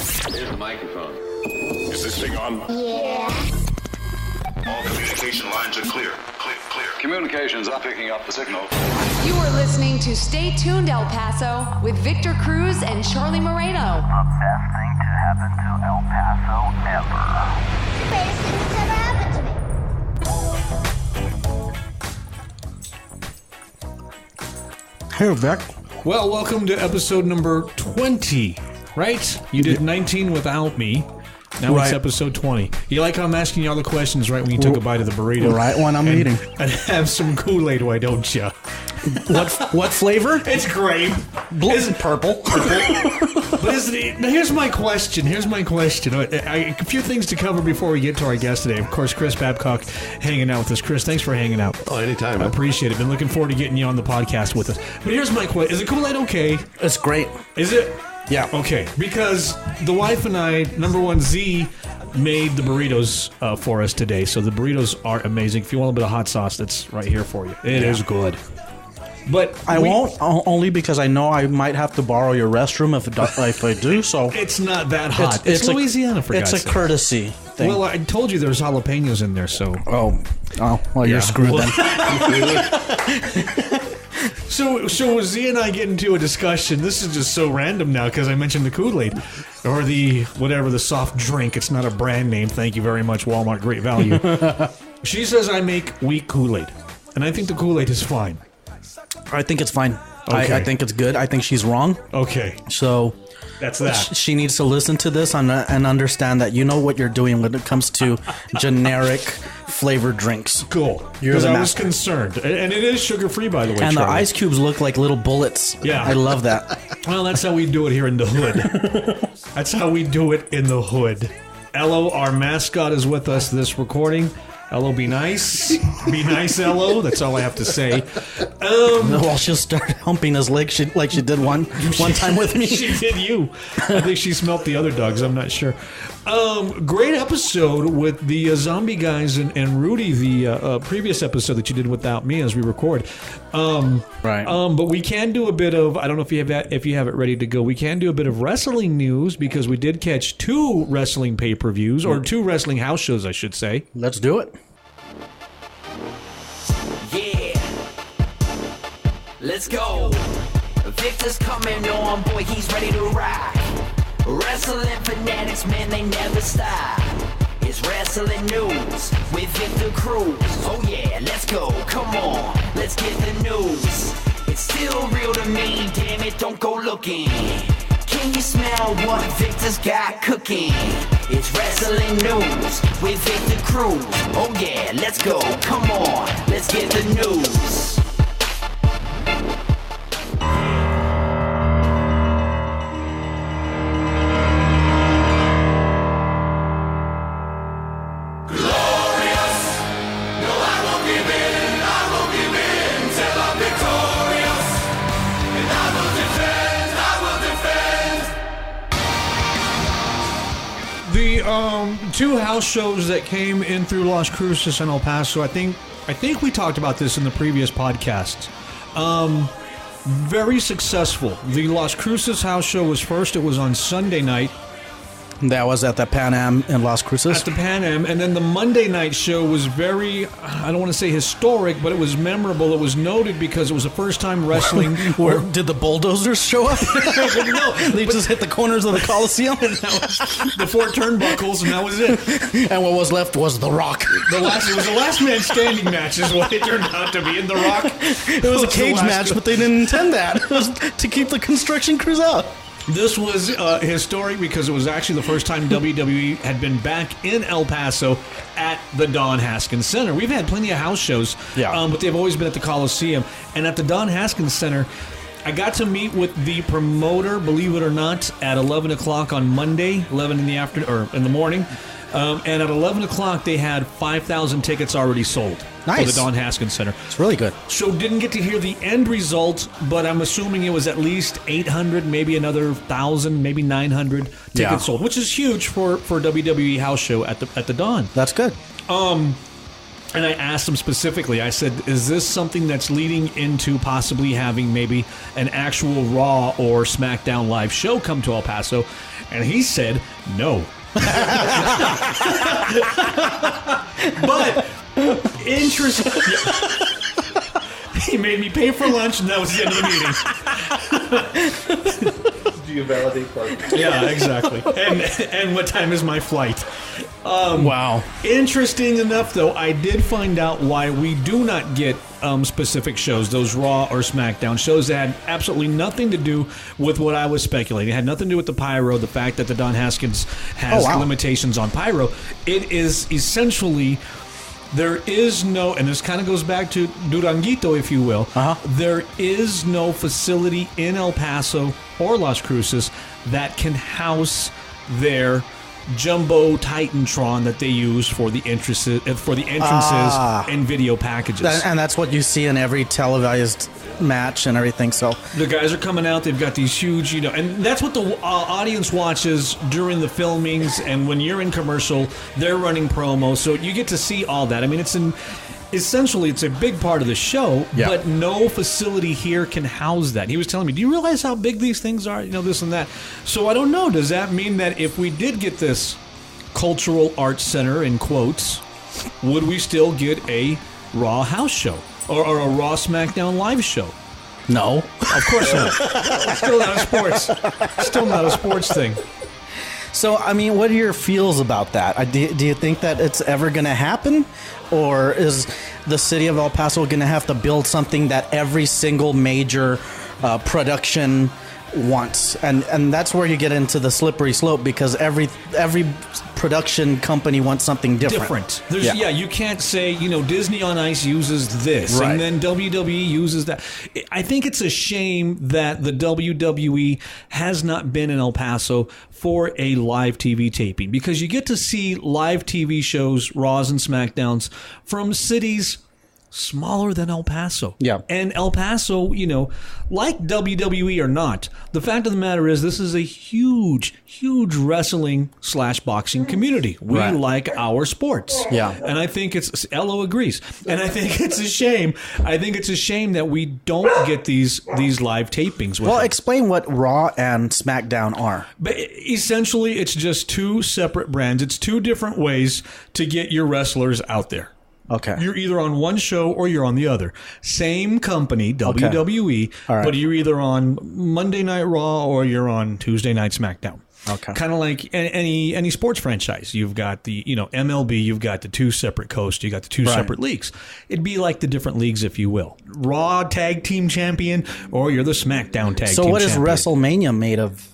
Here's the microphone. Is this thing on? Yeah. All communication lines are clear. Clear. Communications are picking up the signal. You are listening to Stay Tuned El Paso with Victor Cruz and Charlie Moreno. The best thing to happen to El Paso ever. The greatest thing that's ever happened to me. Hey, Vic. Well, welcome to episode number 20, right? You did 19 without me. Now it's episode 20. You like how I'm asking you all the questions right when you took a bite of the burrito? Right when I'm eating. And have some Kool-Aid, why don't you? What flavor? It's grape. Purple. But now here's my question. A few things to cover before we get to our guest today. Of course, Chris Babcock hanging out with us. Chris, thanks for hanging out. Oh, anytime. I appreciate it. Been looking forward to getting you on the podcast with us. But here's my question. Is the Kool-Aid okay? It's great. Is it? Yeah. Okay. Because the wife and I, number one, Z, made the burritos for us today. So the burritos are amazing. If you want a bit of hot sauce, that's right here for you. It is good. But I won't, only because I know I might have to borrow your restroom if I do. So it's not that hot. It's Louisiana, for God's sake. It's a courtzy thing. Well, I told you there's jalapenos in there, so... Oh, well, you're screwed then. So Z and I get into a discussion. This is just so random now because I mentioned the Kool-Aid or the soft drink. It's not a brand name. Thank you very much, Walmart. Great value. She says I make weak Kool-Aid, and I think the Kool-Aid is fine. I think it's fine. Okay. I think it's good. I think she's wrong. Okay. So that's that. She needs to listen to this and understand that you know what you're doing when it comes to generic flavored drinks. Cool. Because I was concerned. And it is sugar-free, by the way, And Charlie. the ice cubes look like little bullets. Yeah. I love that. Well, that's how we do it here in the hood. That's how we do it in the hood. Ello, our mascot, is with us this recording. Ello, be nice. Be nice, Ello. That's all I have to say. Well, she'll start humping his leg like she did one time with me. She did you. I think she smelt the other dogs. I'm not sure. Great episode with the zombie guys and Rudy, the previous episode that you did without me as we record. Right. But we can do a bit of, I don't know if you have it ready to go. We can do a bit of wrestling news because we did catch 2 wrestling pay-per-views, or 2 wrestling house shows, I should say. Let's do it. Yeah, let's go. Victor's coming on, boy, he's ready to ride. Wrestling fanatics, man, they never stop. It's wrestling news with Victor Cruz. Oh yeah, let's go, come on, let's get the news. It's still real to me, damn it, don't go looking. Can you smell what Victor's got cooking? It's wrestling news with Victor Cruz. Oh yeah, let's go, come on, let's get the news. The 2 house shows that came in through Las Cruces and El Paso, I think we talked about this in the previous podcasts. Very successful. The Las Cruces house show was first. It was on Sunday night. That was at the Pan Am in Las Cruces. At the Pan Am. And then the Monday night show was very, I don't want to say historic, but it was memorable. It was noted because it was the first time wrestling. Where did the bulldozers show up? No, they just hit the corners of the Coliseum. The 4 turnbuckles, and that was it. And what was left was The Rock. It was the last man standing match is what it turned out to be in The Rock. It was a cage match, but they didn't intend that. It was to keep the construction crews out. This was historic because it was actually the first time WWE had been back in El Paso at the Don Haskins Center. We've had plenty of house shows, but they've always been at the Coliseum. And at the Don Haskins Center, I got to meet with the promoter, believe it or not, at 11 o'clock on Monday, 11 in the afternoon or in the morning. And at 11 o'clock, they had 5,000 tickets already sold for the Don Haskins Center. It's really good. So didn't get to hear the end result, but I'm assuming it was at least 800, maybe another 1,000, maybe 900 tickets sold, which is huge for a WWE house show at the Don. That's good. And I asked him specifically, I said, is this something that's leading into possibly having maybe an actual Raw or SmackDown live show come to El Paso? And he said, no. But, interesting. He made me pay for lunch, and that was the end of the meeting. Do you validate parking? Yeah, exactly. And what time is my flight? Wow. Interesting enough, though, I did find out why we do not get specific shows, those Raw or SmackDown shows that had absolutely nothing to do with what I was speculating. It had nothing to do with the pyro, the fact that the Don Haskins has limitations on pyro. It is essentially... There is no, and this kind of goes back to Duranguito, if you will. There is no facility in El Paso or Las Cruces that can house their jumbo Titantron that they use for the entrances and video packages. And that's what you see in every televised match and everything. So the guys are coming out, they've got these huge, and that's what the audience watches during the filmings, and when you're in commercial, they're running promos, so you get to see all that. I mean, essentially it's a big part of the show, but no facility here can house that. He was telling me, do you realize how big these things are? This and that. So I don't know, does that mean that if we did get this cultural arts center, in quotes, would we still get a Raw house show? Or a Raw SmackDown live show? No. Of course not. Still not a sports. Still not a sports thing. So, I mean, what are your feels about that? Do you think that it's ever going to happen? Or is the city of El Paso going to have to build something that every single major production wants? And that's where you get into the slippery slope, because every production company wants something different. You can't say, Disney on Ice uses this, and then WWE uses that. I think it's a shame that the WWE has not been in El Paso for a live TV taping, because you get to see live TV shows, Raws and SmackDowns, from cities smaller than El Paso. Yeah. And El Paso, like WWE or not, the fact of the matter is this is a huge, huge wrestling/boxing community. We like our sports. Yeah. And I think Elo agrees. And I think it's a shame. I think it's a shame that we don't get these live tapings with them. Explain what Raw and SmackDown are. But essentially, it's just two separate brands. It's two different ways to get your wrestlers out there. Okay. You're either on one show or you're on the other. Same company, WWE, but you're either on Monday Night Raw or you're on Tuesday Night SmackDown. Okay. Kind of like any sports franchise. You've got the, MLB, you've got the two separate coasts, you got the two separate leagues. It'd be like the different leagues, if you will. Raw Tag Team Champion, or you're the SmackDown Tag Team Champion. So what is WrestleMania made of?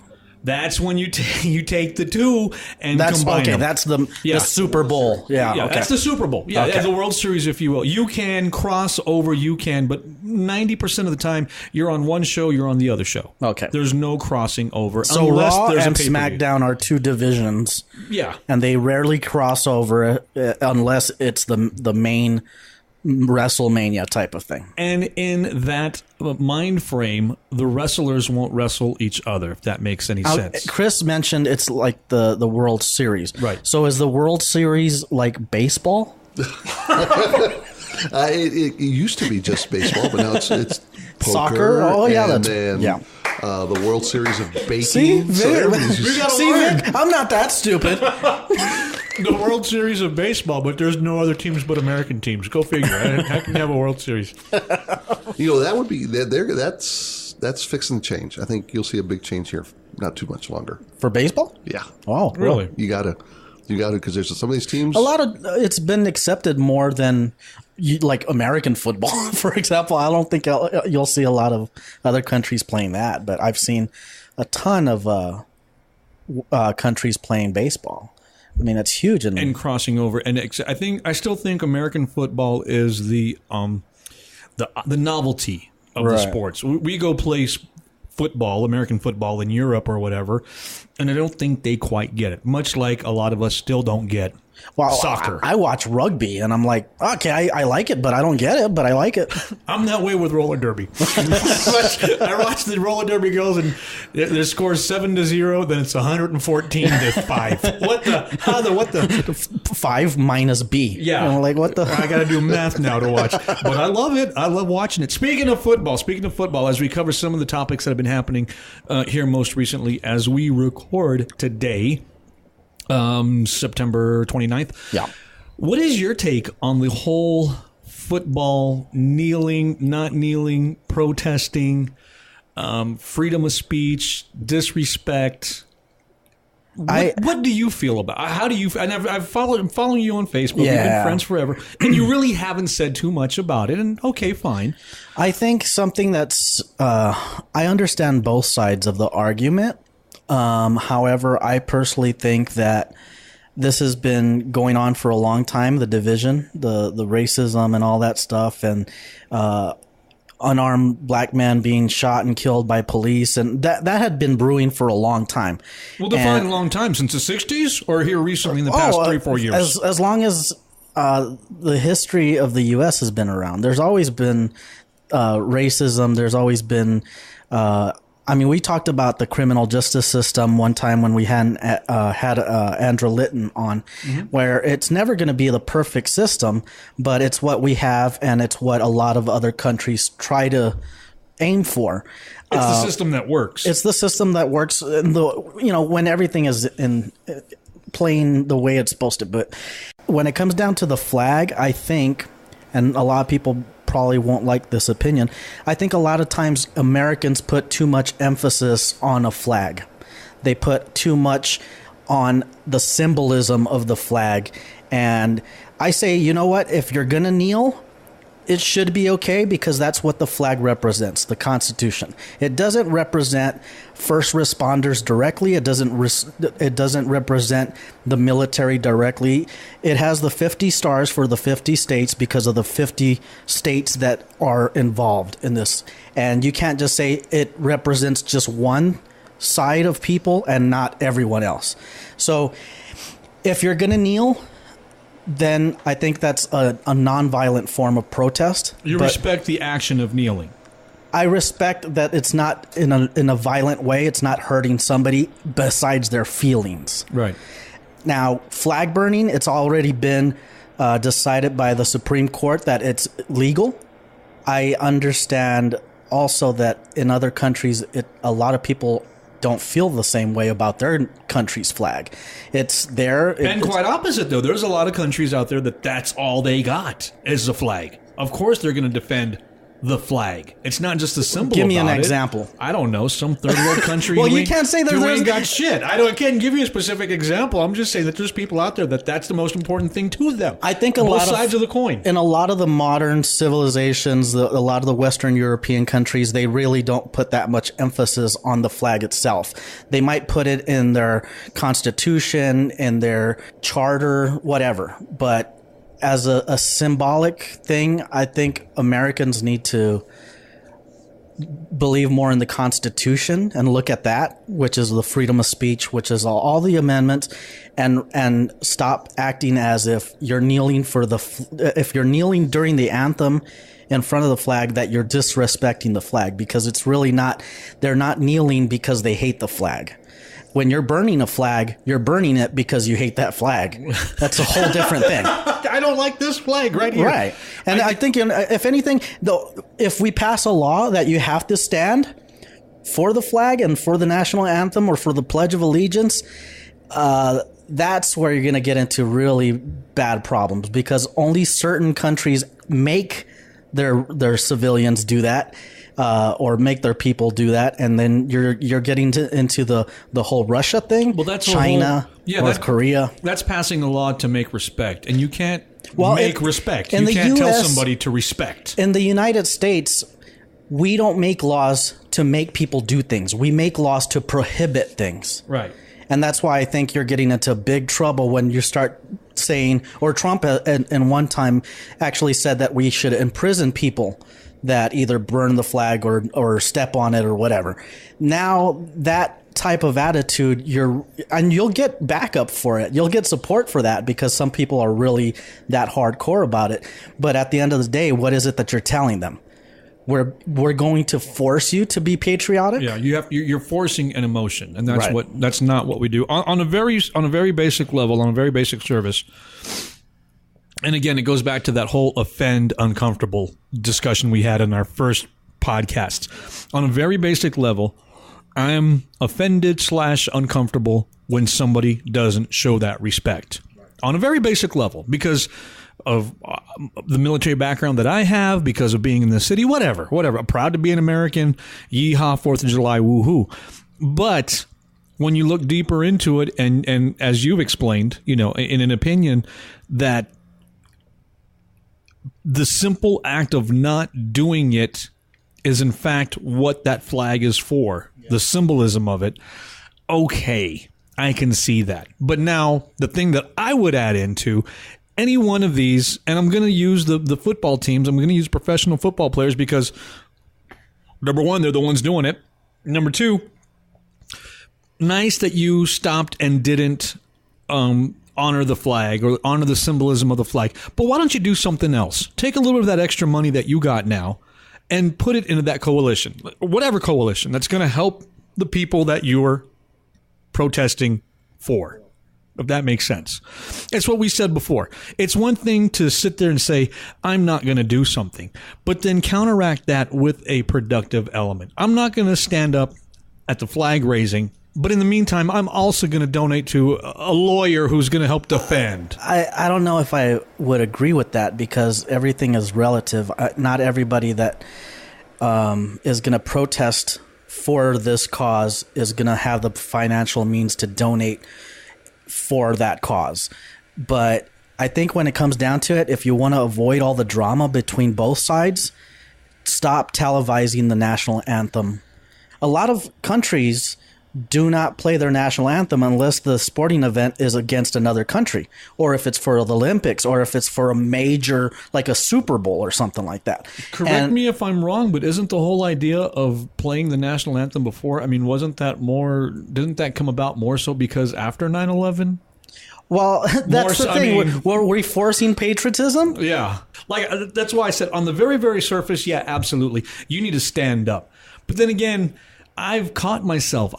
That's when you take the two and combine them. That's the Super Bowl. Yeah, that's the Super Bowl. Yeah, the World Series, if you will. You can cross over, but 90% of the time, you're on one show, you're on the other show. Okay. There's no crossing over. So unless Raw there's and a pay-per-view. SmackDown are two divisions. Yeah. And they rarely cross over unless it's the main WrestleMania type of thing. And in that mind frame, the wrestlers won't wrestle each other, if that makes any sense. Chris mentioned it's like the World Series. Right. So is the World Series like baseball? It used to be just baseball, but now it's poker. Soccer? Oh, yeah. The World Series of baking. See, Vic, Vic, I'm not that stupid. The World Series of baseball, but there's no other teams but American teams. Go figure. How can you have a World Series? That would be that's fixing to change. I think you'll see a big change here, not too much longer. For baseball? Yeah. Oh, really? You got to, because there's some of these teams. A lot of it's been accepted more than like American football, for example. I don't think you'll see a lot of other countries playing that, but I've seen a ton of countries playing baseball. I mean, it's huge and crossing over. And I still think American football is the novelty of the sports. We go play football, American football in Europe or whatever, And I don't think they quite get it, much like a lot of us still don't get soccer. I watch rugby, and I'm like, okay, I like it, but I don't get it, but I like it. I'm that way with roller derby. I watch the roller derby girls, and their score is 7-0, then it's 114-5. What the? 5 minus B. Yeah. You know, like, what the? I got to do math now to watch. But I love it. I love watching it. Speaking of football, as we cover some of the topics that have been happening here most recently as we record today, September 29th. Yeah. What is your take on the whole football kneeling, not kneeling, protesting, freedom of speech, disrespect? What do you feel about it? How do you? And I'm following you on Facebook. We've been friends forever, and you really haven't said too much about it. And okay, fine. I think something that's I understand both sides of the argument. However, I personally think that this has been going on for a long time. The division, the racism, and all that stuff, and unarmed black men being shot and killed by police, and that had been brewing for a long time. Well, define a long time, since the 60s, or here recently in the past 3-4 years. As long as the history of the U.S. has been around, there's always been racism. There's always been. We talked about the criminal justice system one time when we had Andrew Litton on, where it's never going to be the perfect system, but it's what we have, and it's what a lot of other countries try to aim for. It's the system that works. It's the system that works, when everything is playing the way it's supposed to. But when it comes down to the flag, I think, and a lot of people probably won't like this opinion, I think a lot of times Americans put too much emphasis on a flag. They put too much on the symbolism of the flag. And I say, you know what? If you're going to kneel, it should be okay, because that's what the flag represents, the Constitution. It doesn't represent first responders directly. It doesn't represent the military directly. It has the 50 stars for the 50 states because of the 50 states that are involved in this. And you can't just say it represents just one side of people and not everyone else. So if you're going to kneel, then I think that's a nonviolent form of protest. You respect the action of kneeling. I respect that it's not in a violent way. It's not hurting somebody besides their feelings. Right. Now, flag burning, it's already been decided by the Supreme Court that it's legal. I understand also that in other countries, a lot of people don't feel the same way about their country's flag. It's there. And quite opposite, though. There's a lot of countries out there that's all they got is the flag. Of course they're going to defend the flag. It's not just a symbol. Give me about an example. I don't know. Some third world country. Well, you can't say that ain't got shit. I can't give you a specific example. I'm just saying that there's people out there that's the most important thing to them. I think both sides of the coin. In a lot of the modern civilizations, a lot of the Western European countries, they really don't put that much emphasis on the flag itself. They might put it in their constitution, in their charter, whatever. But as a symbolic thing, I think Americans need to believe more in the Constitution and look at that, which is the freedom of speech, which is all the amendments, and stop acting as if you're kneeling if you're kneeling during the anthem in front of the flag, that you're disrespecting the flag, because it's really not. They're not kneeling because they hate the flag. When you're burning a flag, you're burning it because you hate that flag. That's a whole different thing. I don't like this flag right here. Right. And I think, if anything, though, if we pass a law that you have to stand for the flag and for the national anthem or for the Pledge of Allegiance, that's where you're going to get into really bad problems, because only certain countries make their civilians do that. Or make their people do that, and then you're getting into the whole Russia thing. Well, that's China, North Korea. That's passing a law to make respect, and you can't make respect. You can't tell somebody to respect. In the United States, we don't make laws to make people do things. We make laws to prohibit things. Right. And that's why I think you're getting into big trouble when you start saying, or Trump in one time actually said that we should imprison people that either burn the flag or step on it or whatever. Now that type of attitude, you'll get backup for it. You'll get support for that because some people are really that hardcore about it. But at the end of the day, what is it that you're telling them? We're going to force you to be patriotic. Yeah, you're forcing an emotion, and that's Right. that's not what we do on a very basic level, on a very basic service. And again, it goes back to that whole offend uncomfortable discussion we had in our first podcast. On a very basic level, I am offended / uncomfortable when somebody doesn't show that respect. On a very basic level, because of the military background that I have, because of being in the city, whatever. I'm proud to be an American. Yeehaw, 4th of July, woohoo. But when you look deeper into it, and as you've explained, in an opinion that the simple act of not doing it is in fact what that flag is for, the symbolism of it. Okay, I can see that. But now the thing that I would add into any one of these, and I'm going to use the football teams, I'm going to use professional football players because, number one, they're the ones doing it. Number two, nice that you stopped and didn't honor the flag or honor the symbolism of the flag. But why don't you do something else? Take a little bit of that extra money that you got now and put it into that coalition, whatever coalition, that's going to help the people that you're protesting for, if that makes sense. It's what we said before. It's one thing to sit there and say, I'm not going to do something, but then counteract that with a productive element. I'm not going to stand up at the flag raising, but in the meantime, I'm also going to donate to a lawyer who's going to help defend. I don't know if I would agree with that because everything is relative. Not everybody that is going to protest for this cause is going to have the financial means to donate for that cause. But I think when it comes down to it, if you want to avoid all the drama between both sides, stop televising the national anthem. A lot of countries do not play their national anthem unless the sporting event is against another country, or if it's for the Olympics, or if it's for a major, like a Super Bowl or something like that. Correct me if I'm wrong, but isn't the whole idea of playing the national anthem before, didn't that come about more so because after 9/11? Well, that's the thing. Were we forcing patriotism? Yeah. That's why I said on the very, very surface, yeah, absolutely. You need to stand up. But then again, I've caught myself.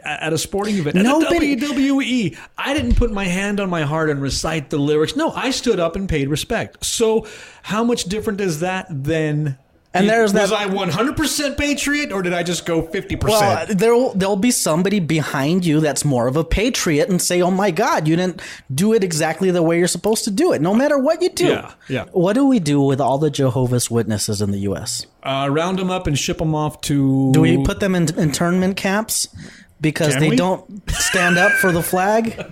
At a sporting event, at the WWE, I didn't put my hand on my heart and recite the lyrics. No, I stood up and paid respect. So how much different is that than... And was I 100% patriot, or did I just go 50%? Well, there'll be somebody behind you that's more of a patriot and say, "Oh my God, you didn't do it exactly the way you're supposed to do it." No matter what you do. Yeah. What do we do with all the Jehovah's Witnesses in the U.S.? Round them up and ship them off to... Do we put them in internment camps because they don't stand up for the flag?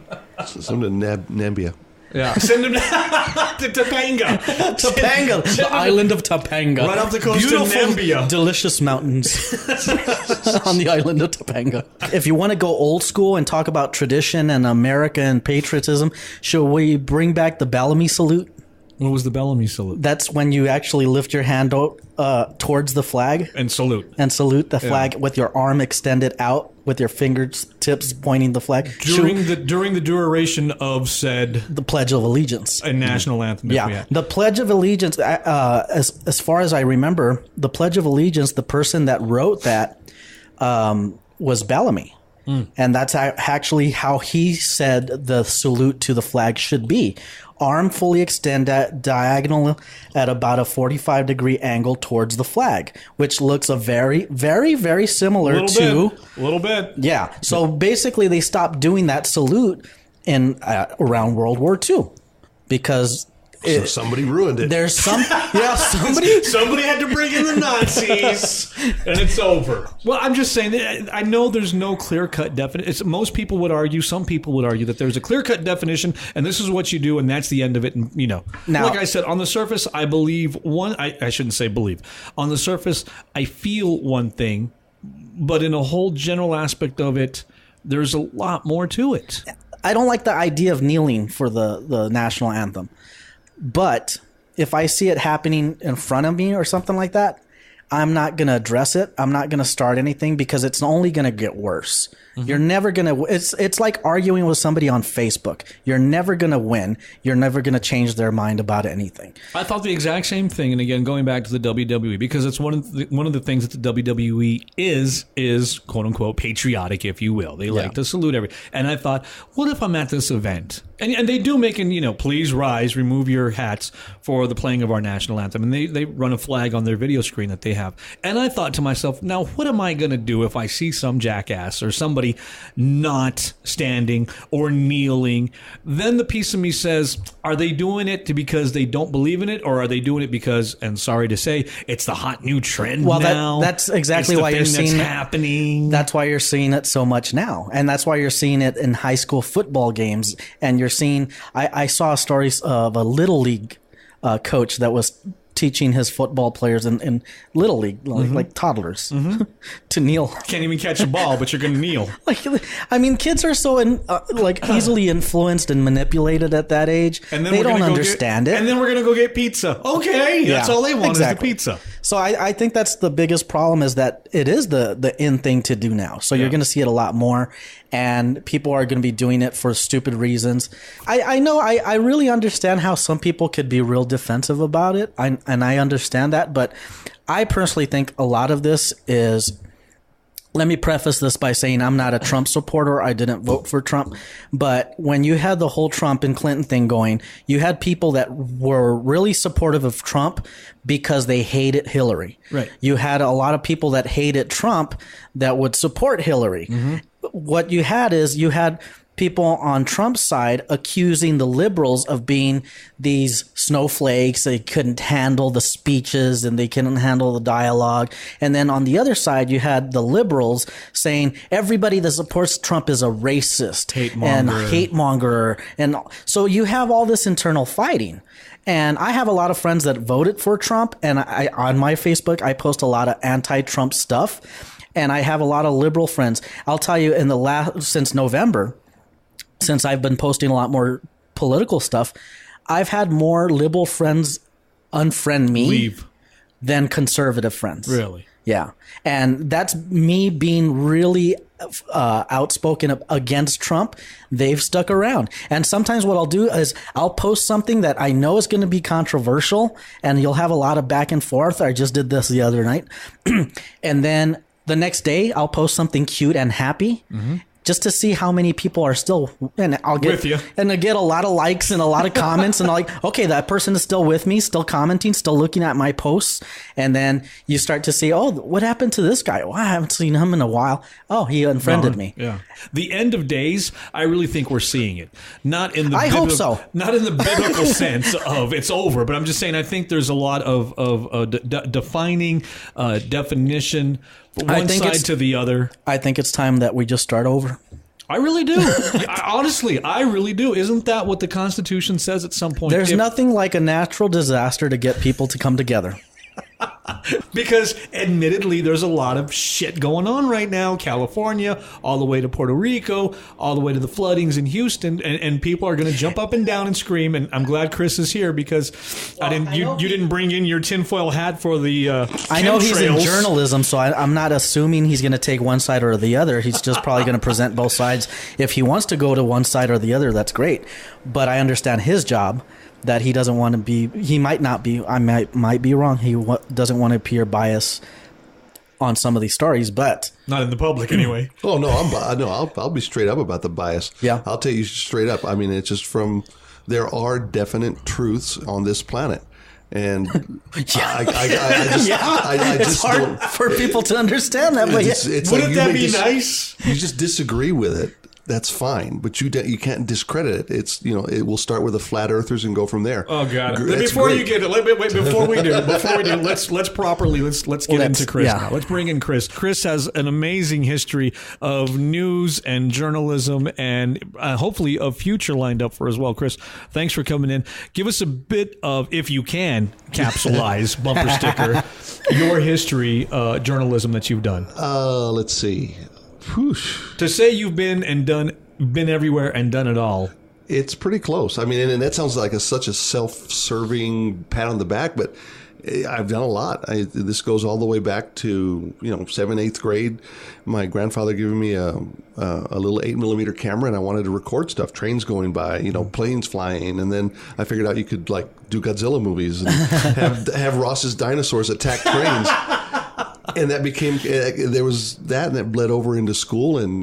Send them to Nambia. Yeah, send them to Topanga. Topanga, the island of Topanga. Right off the coast of Nambia. Delicious mountains on the island of Topanga. If you want to go old school and talk about tradition and America and patriotism, should we bring back the Bellamy salute? What was the Bellamy salute? That's when you actually lift your hand towards the flag. And salute. And salute the flag with your arm extended out with your fingertips pointing the flag. During the duration of said... The Pledge of Allegiance. A national anthem. Yeah. The Pledge of Allegiance, as far as I remember, the Pledge of Allegiance, the person that wrote that was Bellamy. And that's actually how he said the salute to the flag should be. Arm fully extended diagonal at about a 45-degree angle towards the flag, which looks a very, very, very similar to... A little bit. Yeah. So basically they stopped doing that salute in around World War II because... So somebody ruined it. There's somebody had to bring in the Nazis, and it's over. Well, I'm just saying, I know there's no clear-cut definition. Most people would argue, some people would argue that there's a clear-cut definition, and this is what you do, and that's the end of it. And now, like I said, on the surface, I believe one. I shouldn't say believe. On the surface, I feel one thing, but in a whole general aspect of it, there's a lot more to it. I don't like the idea of kneeling for the national anthem. But if I see it happening in front of me or something like that, I'm not going to address it. I'm not going to start anything because it's only going to get worse. You're never going to, it's like arguing with somebody on Facebook. You're never going to win. You're never going to change their mind about anything. I thought the exact same thing. And again, going back to the WWE, because it's one of the things that the WWE is quote unquote patriotic, if you will. They like to salute every. And I thought, what if I'm at this event? And they do make an, please rise, remove your hats for the playing of our national anthem. And they run a flag on their video screen that they have. And I thought to myself, now what am I going to do if I see some jackass or somebody not standing or kneeling? Then the piece of me says, are they doing it because they don't believe in it, or are they doing it because, and sorry to say, it's the hot new trend now? That's exactly why you're seeing it happening. That's why you're seeing it so much now, and that's why you're seeing it in high school football games. And you're seeing, I saw stories of a little league coach that was teaching his football players in Little League, like toddlers, to kneel. Can't even catch a ball, but you're going to kneel. Kids are so easily influenced and manipulated at that age. And then they don't understand it. And then we're going to go get pizza. Okay, that's all they want is the pizza. So I think that's the biggest problem, is that it is the in thing to do now. So you're going to see it a lot more, and people are going to be doing it for stupid reasons. I know I really understand how some people could be real defensive about it, and I understand that, but I personally think a lot of this is, let me preface this by saying I'm not a Trump supporter. I didn't vote for Trump. But when you had the whole Trump and Clinton thing going, you had people that were really supportive of Trump because they hated Hillary. Right. You had a lot of people that hated Trump that would support Hillary. What you had is people on Trump's side accusing the liberals of being these snowflakes. They couldn't handle the speeches and they couldn't handle the dialogue. And then on the other side, you had the liberals saying everybody that supports Trump is a racist and hate monger. And so you have all this internal fighting. And I have a lot of friends that voted for Trump. And on my Facebook, I post a lot of anti-Trump stuff. And I have a lot of liberal friends. I'll tell you, since November, since I've been posting a lot more political stuff, I've had more liberal friends unfriend me than conservative friends. Really? Yeah. And that's me being really outspoken against Trump. They've stuck around. And sometimes what I'll do is I'll post something that I know is going to be controversial, and you'll have a lot of back and forth. I just did this the other night. And then the next day I'll post something cute and happy. Just to see how many people are still, and I'll get with you, and I get a lot of likes and a lot of comments, and I'm like, okay, that person is still with me, still commenting, still looking at my posts. And then you start to see, oh, what happened to this guy? Well, I haven't seen him in a while. Oh, he unfriended me. Yeah. The end of days, I really think we're seeing it. Not in the hope so. Not in the biblical sense of it's over, but I'm just saying I think there's a lot of defining definition. One side to the other. I think it's time that we just start over. I really do. Honestly, I really do. Isn't that what the Constitution says at some point? There's nothing like a natural disaster to get people to come together. Because admittedly, there's a lot of shit going on right now. California, all the way to Puerto Rico, all the way to the floodings in Houston, and people are going to jump up and down and scream. And I'm glad Chris is here because you didn't bring in your tinfoil hat for the I know he's in journalism, so I'm not assuming he's going to take one side or the other. He's just probably going to present both sides. If he wants to go to one side or the other, that's great. But I understand his job. That he doesn't want to be, he might not be, I might be wrong. He doesn't want to appear biased on some of these stories, but not in the public anyway. Oh no, I'll be straight up about the bias. Yeah, I'll tell you straight up. I mean, it's just there are definite truths on this planet. And it's hard for people to understand that. But wouldn't that be nice? You just disagree with it. That's fine, but you can't discredit it. It's it will start with the flat earthers and go from there. Oh God! Before we do, let's properly get into Chris now. Let's bring in Chris. Chris has an amazing history of news and journalism, and hopefully a future lined up for as well. Chris, thanks for coming in. Give us a bit of, if you can, capsulize bumper sticker your history journalism that you've done. Let's see. Whoosh. To say you've been everywhere and done it all. It's pretty close. I mean, and that sounds like such a self-serving pat on the back, but I've done a lot. This goes all the way back to 7th, 8th grade. My grandfather giving me a little 8mm camera, and I wanted to record stuff, trains going by, planes flying, and then I figured out you could do Godzilla movies and have Ross's dinosaurs attack trains. And that became, there was that, and that bled over into school, and,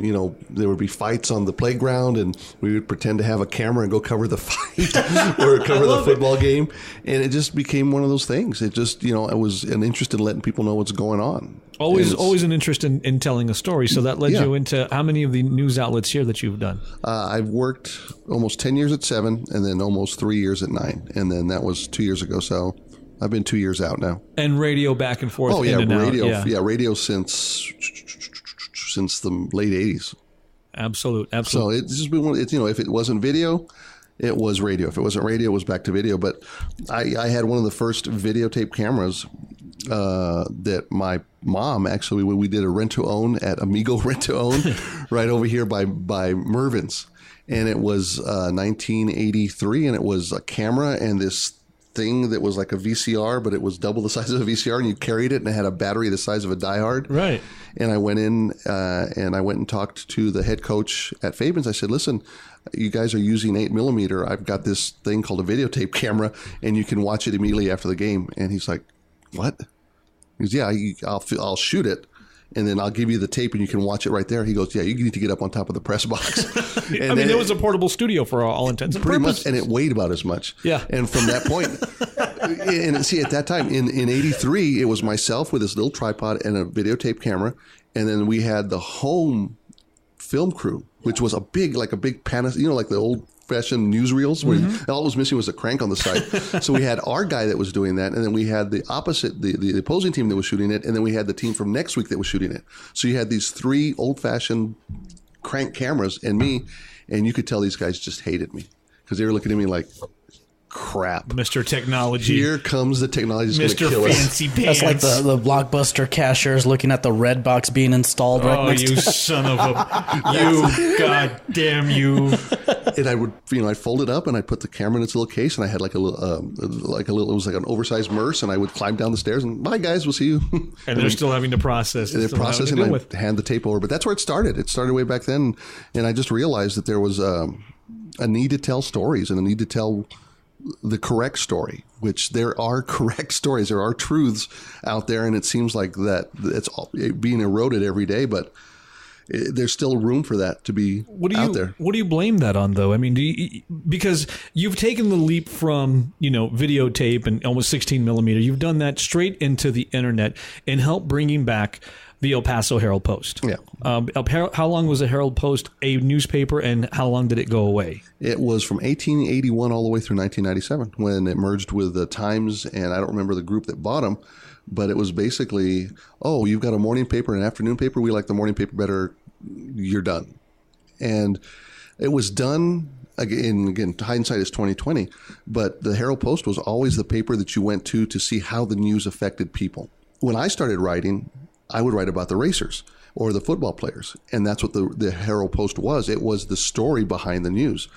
there would be fights on the playground, and we would pretend to have a camera and go cover the fight or cover the football game. And it just became one of those things. It just, it was an interest in letting people know what's going on. Always an interest in telling a story. So that led you into how many of the news outlets here that you've done? I've worked almost 10 years at 7, and then almost 3 years at 9. And then that was 2 years ago. So I've been 2 years out now. And radio back and forth. Oh yeah, in and radio. Out. Yeah, radio since the late 80s. Absolutely. So it's just been one. If it wasn't video, it was radio. If it wasn't radio, it was back to video. But I had one of the first videotape cameras that my mom actually, when we did a rent to own at Amigo Rent to Own, right over here by Mervin's, and it was 1983, and it was a camera and this thing that was like a VCR, but it was double the size of a VCR, and you carried it, and it had a battery the size of a diehard. Right. And I went in and I went and talked to the head coach at Fabens. I said, listen, you guys are using 8mm. I've got this thing called a videotape camera, and you can watch it immediately after the game. And he's like, what? He goes, yeah, I'll shoot it, and then I'll give you the tape, and you can watch it right there. He goes, yeah, you need to get up on top of the press box. And it was a portable studio for all intents and purposes. Pretty much, and it weighed about as much. Yeah. And from that point, and see, at that time, in 83, it was myself with this little tripod and a videotape camera, and then we had the home film crew, which was a big Panasonic, like the old-fashioned newsreels, where all it was missing was a crank on the side. So we had our guy that was doing that, and then we had the opposite, the opposing team that was shooting it, and then we had the team from next week that was shooting it. So you had these 3 old-fashioned crank cameras and me, and you could tell these guys just hated me because they were looking at me like, crap. Mr. Technology. Here comes the technology that's going to kill us. Mr. Fancy Pants. That's like the Blockbuster cashiers looking at the red box being installed right next to you son of a... You goddamn you. And I would, I'd fold it up and I'd put the camera in its little case, and I had it was like an oversized Merce, and I would climb down the stairs and, bye guys, we'll see you. And they're still having to process. They're processing, and I'd hand the tape over. But that's where it started. It started way back then, and I just realized that there was a need to tell stories and a need to tell the correct story, which there are correct stories. There are truths out there, and it seems like that it's being eroded every day, but there's still room for that to be out there. What do you blame that on, though? I mean, because you've taken the leap from, videotape and almost 16mm. You've done that straight into the internet and helped bringing back the El Paso Herald Post. Yeah. How long was the Herald Post a newspaper, and how long did it go away? It was from 1881 all the way through 1997 when it merged with the Times, and I don't remember the group that bought them, but it was basically, you've got a morning paper and an afternoon paper. We like the morning paper better. You're done. And it was done, again, hindsight is 20/20, but the Herald Post was always the paper that you went to see how the news affected people. When I started writing, I would write about the racers or the football players. And that's what the Herald Post was. It was the story behind the news.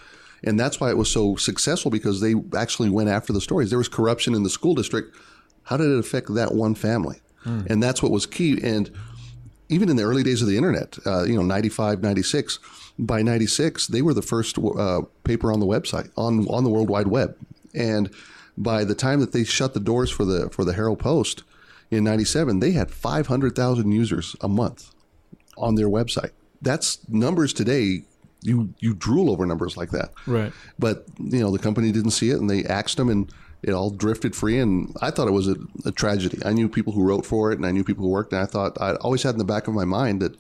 And that's why it was so successful, because they actually went after the stories. There was corruption in the school district. How did it affect that one family? And that's what was key. And even in the early days of the internet, 95, 96, by 96, they were the first paper on the website, on the World Wide Web. And by the time that they shut the doors for the Herald Post, in 97, they had 500,000 users a month on their website. That's numbers today. You drool over numbers like that. Right. But, the company didn't see it, and they axed them, and it all drifted free. And I thought it was a tragedy. I knew people who wrote for it, and I knew people who worked. And I thought, I always had in the back of my mind that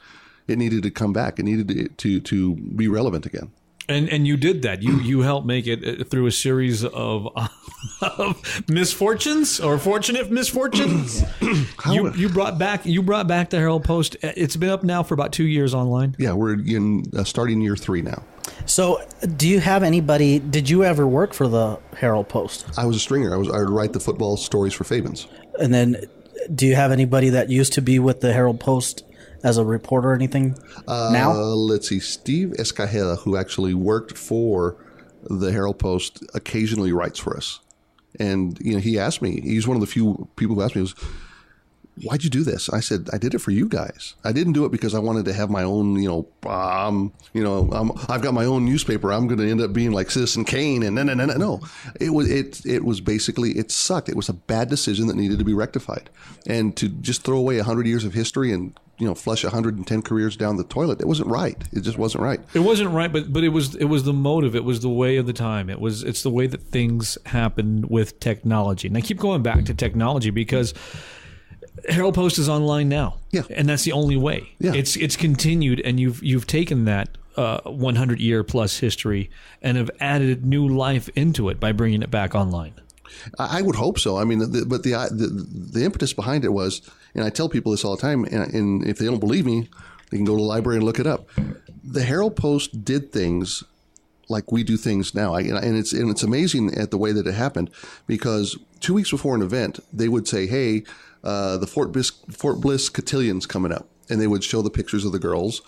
it needed to come back. It needed to be relevant again. And you did that. You helped make it through a series of misfortunes or fortunate misfortunes. You brought back the Herald Post. It's been up now for about 2 years online. Yeah, we're in starting year 3 now. So, do you have anybody? Did you ever work for the Herald Post? I was a stringer. I would write the football stories for Fabens. And then, do you have anybody that used to be with the Herald Post as a reporter or anything now? Let's see. Steve Escajeda, who actually worked for the Herald Post, occasionally writes for us. And, he asked me, he's one of the few people who asked me, why'd you do this? I said, I did it for you guys. I didn't do it because I wanted to have my own, I've got my own newspaper. I'm going to end up being like Citizen Kane. And no, it was basically, it sucked. It was a bad decision that needed to be rectified. And to just throw away 100 years of history and, flush 110 careers down the toilet, it wasn't right. It just wasn't right. It wasn't right, but it was the motive. It was the way of the time. It's the way that things happen with technology. And I keep going back to technology because Herald Post is online now. Yeah. And that's the only way. Yeah. It's continued, and you've taken that 100-year plus history and have added new life into it by bringing it back online. I would hope so. I mean, but the impetus behind it was, and I tell people this all the time, and if they don't believe me, they can go to the library and look it up. The Herald Post did things like we do things now, and it's amazing at the way that it happened, because 2 weeks before an event, they would say, "Hey, the Fort Bliss Cotillion's coming up," and they would show the pictures of the girls.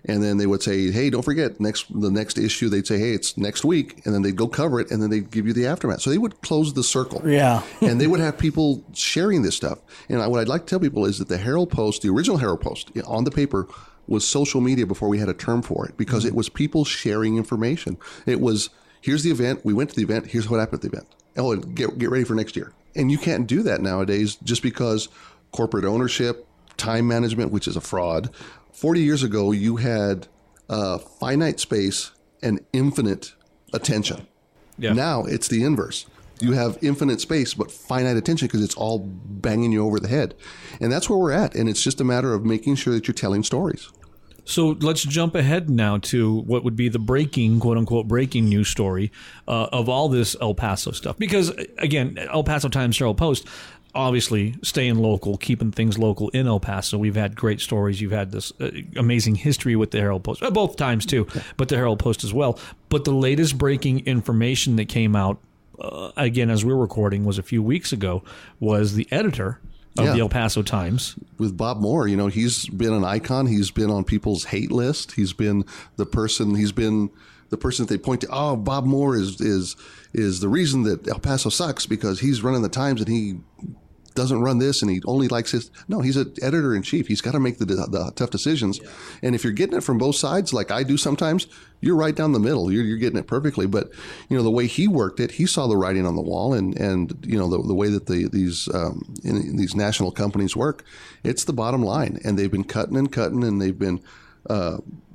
And then they would say, "Hey, don't forget, the next issue," they'd say, "Hey, it's next week." And then they'd go cover it, and then they'd give you the aftermath. So they would close the circle. Yeah. And they would have people sharing this stuff. And what I'd like to tell people is that the Herald Post, the original Herald Post on the paper, was social media before we had a term for it, because it was people sharing information. It was, here's the event, we went to the event, here's what happened at the event. Oh, and get ready for next year. And you can't do that nowadays just because corporate ownership, time management, which is a fraud. 40 years ago, you had finite space and infinite attention. Yeah. Now it's the inverse. You have infinite space, but finite attention because it's all banging you over the head. And that's where we're at. And it's just a matter of making sure that you're telling stories. So let's jump ahead now to what would be the breaking, quote unquote, breaking news story of all this El Paso stuff. Because, again, El Paso Times, Herald Post, obviously staying local, keeping things local in El Paso. We've had great stories. You've had this amazing history with the Herald Post, both times too, but the Herald Post as well. But the latest breaking information that came out, again, as we're recording, was a few weeks ago, was the editor of the El Paso Times. With Bob Moore, he's been an icon. He's been on people's hate list. He's been the person that they point to. Oh, Bob Moore is the reason that El Paso sucks, because he's running the Times and he doesn't run this and he only likes his. No, he's an editor-in-chief. He's got to make the tough decisions. Yeah. And if you're getting it from both sides, like I do sometimes, you're right down the middle. You're getting it perfectly. But, the way he worked it, he saw the writing on the wall, and the way that these national companies work, it's the bottom line. And they've been cutting, and they've been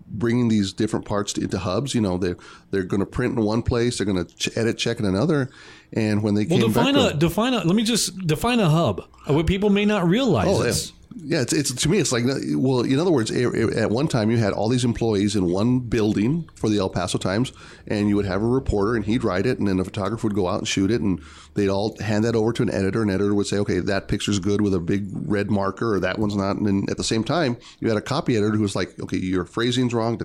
bringing these different parts into hubs. They're going to print in one place, they're going to edit check in another, and when they let me just define a hub. What people may not realize. It's to me, it's like, well, in other words, at one time you had all these employees in one building for the El Paso Times, and you would have a reporter and he'd write it, and then a photographer would go out and shoot it, and they'd all hand that over to an editor. An editor would say, okay, that picture's good with a big red marker, or that one's not. And then at the same time, you had a copy editor who was like, okay, your phrasing's wrong,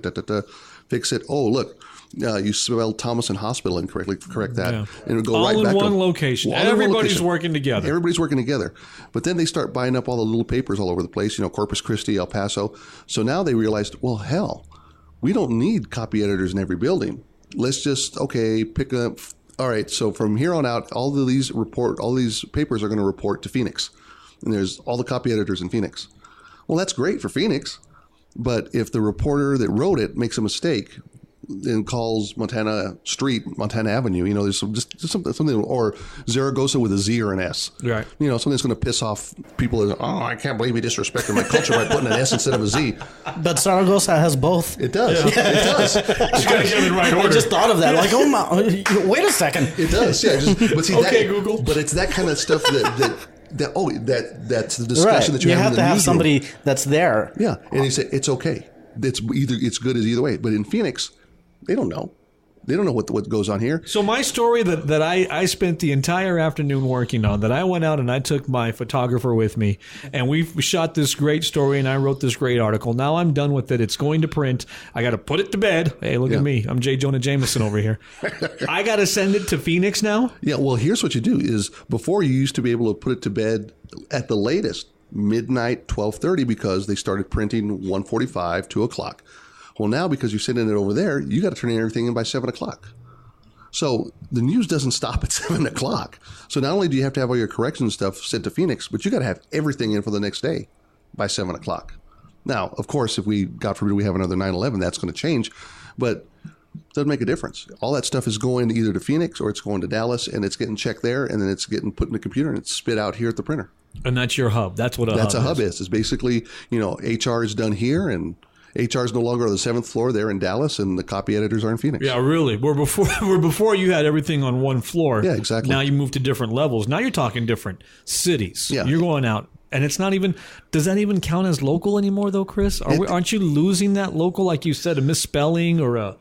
fix it. Oh, look, you spelled Thomas and Hospital incorrectly, correct that. Yeah. And it would go all right in back one to location. Everybody's working together. Everybody's working together. But then they start buying up all the little papers all over the place, Corpus Christi, El Paso. So now they realized, well, hell, we don't need copy editors in every building. Let's just, pick up. All right, so from here on out, all these papers are going to report to Phoenix. And there's all the copy editors in Phoenix. Well, that's great for Phoenix. But if the reporter that wrote it makes a mistake and calls Montana Street Montana Avenue, there's just something, or Zaragoza with a Z or an S. Right. Something that's going to piss off people. I can't believe he disrespected my culture by putting an S instead of a Z. But Zaragoza has both. It does. Yeah. It does. You got to get it in right order. I just thought of that. Like, oh my, wait a second. It does. Yeah. But see, Google. But it's that kind of stuff that's the discussion right. that you have in the have newsroom. Somebody that's there. Yeah. And you say, it's okay. It's good as either way. But in Phoenix, they don't know. They don't know what goes on here. So my story that I spent the entire afternoon working on, that I went out and I took my photographer with me, and we shot this great story, and I wrote this great article. Now I'm done with it. It's going to print. I got to put it to bed. Hey, look at me. I'm J. Jonah Jameson over here. I got to send it to Phoenix now? Yeah, well, here's what you do is, before you used to be able to put it to bed at the latest, midnight, 12:30, because they started printing 1:45, 2 o'clock. Well, now because you're sending it over there, you got to turn everything in by 7 o'clock. So the news doesn't stop at 7 o'clock. So not only do you have to have all your correction stuff sent to Phoenix, but you got to have everything in for the next day by 7 o'clock. Now, of course, if we, God forbid, we have another 9/11, that's going to change, but it doesn't make a difference. All that stuff is going either to Phoenix or it's going to Dallas, and it's getting checked there, and then it's getting put in the computer and it's spit out here at the printer. And that's your hub. That's what a hub is. It's basically, HR is done here, and HR is no longer on the 7th floor there in Dallas, and the copy editors are in Phoenix. Yeah, really. Where before you had everything on one floor. Yeah, exactly. Now you move to different levels. Now you're talking different cities. Yeah. You're going out. And it's not even, does that even count as local anymore, though, Chris? Aren't you losing that local, like you said, a misspelling or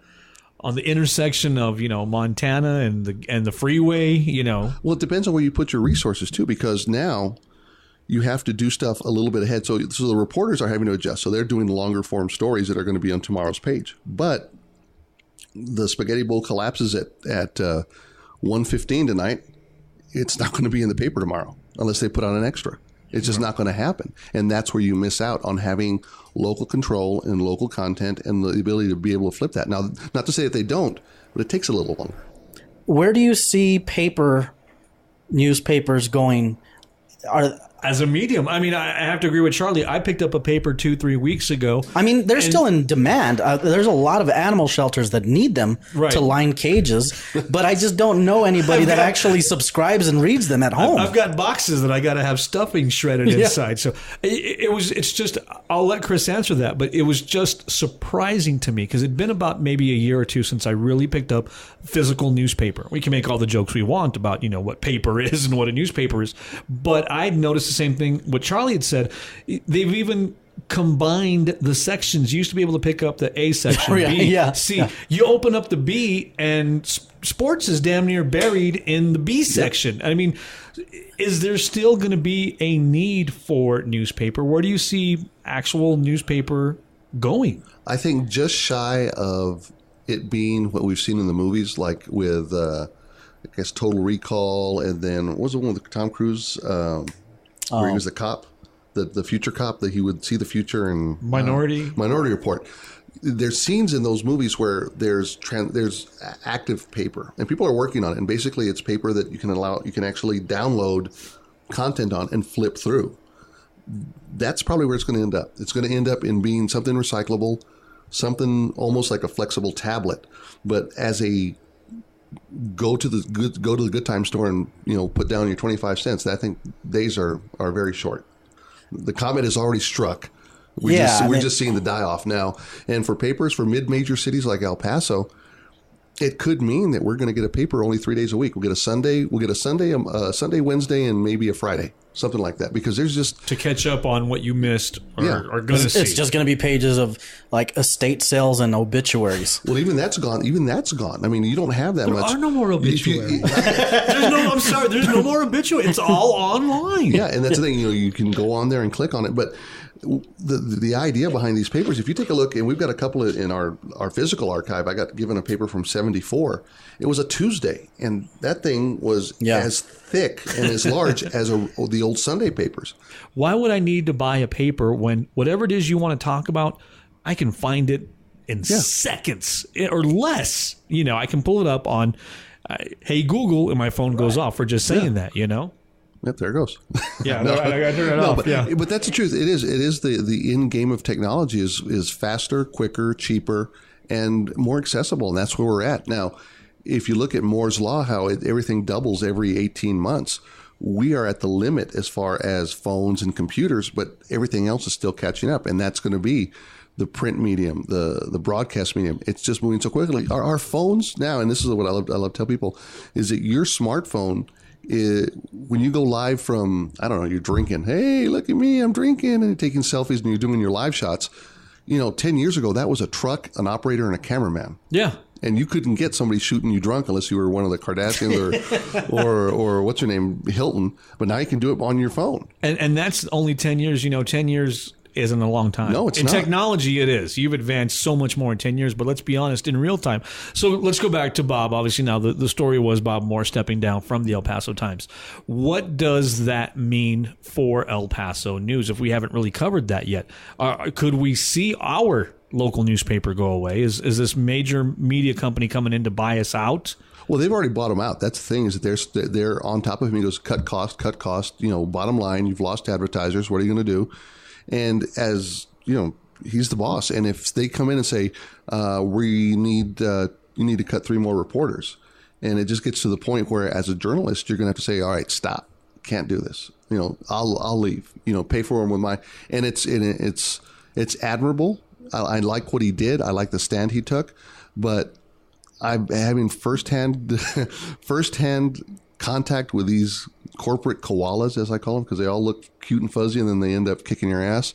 on the intersection of, Montana and the freeway, Well, it depends on where you put your resources, too, because now you have to do stuff a little bit ahead. So the reporters are having to adjust. So they're doing longer form stories that are going to be on tomorrow's page. But the Spaghetti Bowl collapses at 1:15 tonight. It's not going to be in the paper tomorrow unless they put on an extra. It's just not going to happen. And that's where you miss out on having local control and local content and the ability to be able to flip that. Now, not to say that they don't, but it takes a little longer. Where do you see newspapers going? As a medium, I mean, I have to agree with Charlie. I picked up a paper 2-3 weeks ago. I mean, they're still in demand. There's a lot of animal shelters that need them to line cages, but I just don't know anybody that actually subscribes and reads them at home. I've got boxes that I got to have stuffing shredded inside. So it's just, I'll let Chris answer that, but it was just surprising to me because it'd been about maybe a year or two since I really picked up physical newspaper. We can make all the jokes we want about, what paper is and what a newspaper is, but I'd noticed the same thing what Charlie had said. They've even combined the sections. You used to be able to pick up the A section, B, C. You open up the B and sports is damn near buried in the B section. I mean, is there still going to be a need for newspaper? Where do you see actual newspaper going? I think just shy of it being what we've seen in the movies, like with, I guess, Total Recall, and then what was the one with Tom Cruise? Where he was the cop, the future cop, that he would see the future, and Minority Report. There's scenes in those movies where there's active paper, and people are working on it. And basically, it's paper that you can actually download content on and flip through. That's probably where it's going to end up. It's going to end up in being something recyclable, something almost like a flexible tablet, but as a go to the Good Time store and put down your 25 cents. I think days are very short. The comet has already struck. We're just seeing the die off now. And for papers for mid-major cities like El Paso, it could mean that we're going to get a paper only 3 days a week. We'll get a Sunday, Wednesday, and maybe a Friday, something like that. Because there's just to catch up on what you missed or are going to see. It's just going to be pages of like estate sales and obituaries. Well, even that's gone. I mean, you don't have that much. There are no more obituaries. There's no more obituaries. It's all online. Yeah, and that's the thing. You can go on there and click on it, but the idea behind these papers, if you take a look, and we've got a couple in our physical archive. I got given a paper from 1974. It was a Tuesday, and that thing was as thick and as large as the old Sunday papers. Why would I need to buy a paper when whatever it is you want to talk about, I can find it in seconds or less? I can pull it up on Hey Google, and my phone goes off for just saying that. Yep, there it goes. Yeah, I turn it off. But that's the truth. It is the end game of technology is faster, quicker, cheaper, and more accessible, and that's where we're at now. If you look at Moore's law, how everything doubles every 18 months, we are at the limit as far as phones and computers, but everything else is still catching up, and that's going to be the print medium, the broadcast medium. It's just moving so quickly. Our phones now, and this is what I love to tell people, is that your smartphone. When you go live from, I don't know, you're drinking, hey, look at me, I'm drinking, and you're taking selfies and you're doing your live shots. 10 years ago, that was a truck, an operator, and a cameraman. Yeah. And you couldn't get somebody shooting you drunk unless you were one of the Kardashians or what's her name, Hilton. But now you can do it on your phone. And that's only 10 years. 10 years isn't a long time. No, it's not. In technology, it is. You've advanced so much more in 10 years, but let's be honest, in real time. So let's go back to Bob. Obviously, now the story was Bob Moore stepping down from the El Paso Times. What does that mean for El Paso news if we haven't really covered that yet? Could we see our local newspaper go away? Is this major media company coming in to buy us out? Well, they've already bought him out. That's the thing, is that they're on top of him. He goes, cut cost. Bottom line, you've lost advertisers. What are you going to do? And as he's the boss. And if they come in and say, you need to cut 3 more reporters, and it just gets to the point where, as a journalist, you're going to have to say, all right, stop. Can't do this. I'll leave. Pay for him with my. And it's admirable. I like what he did. I like the stand he took, but I'm having firsthand contact with these corporate koalas, as I call them, because they all look cute and fuzzy, and then they end up kicking your ass.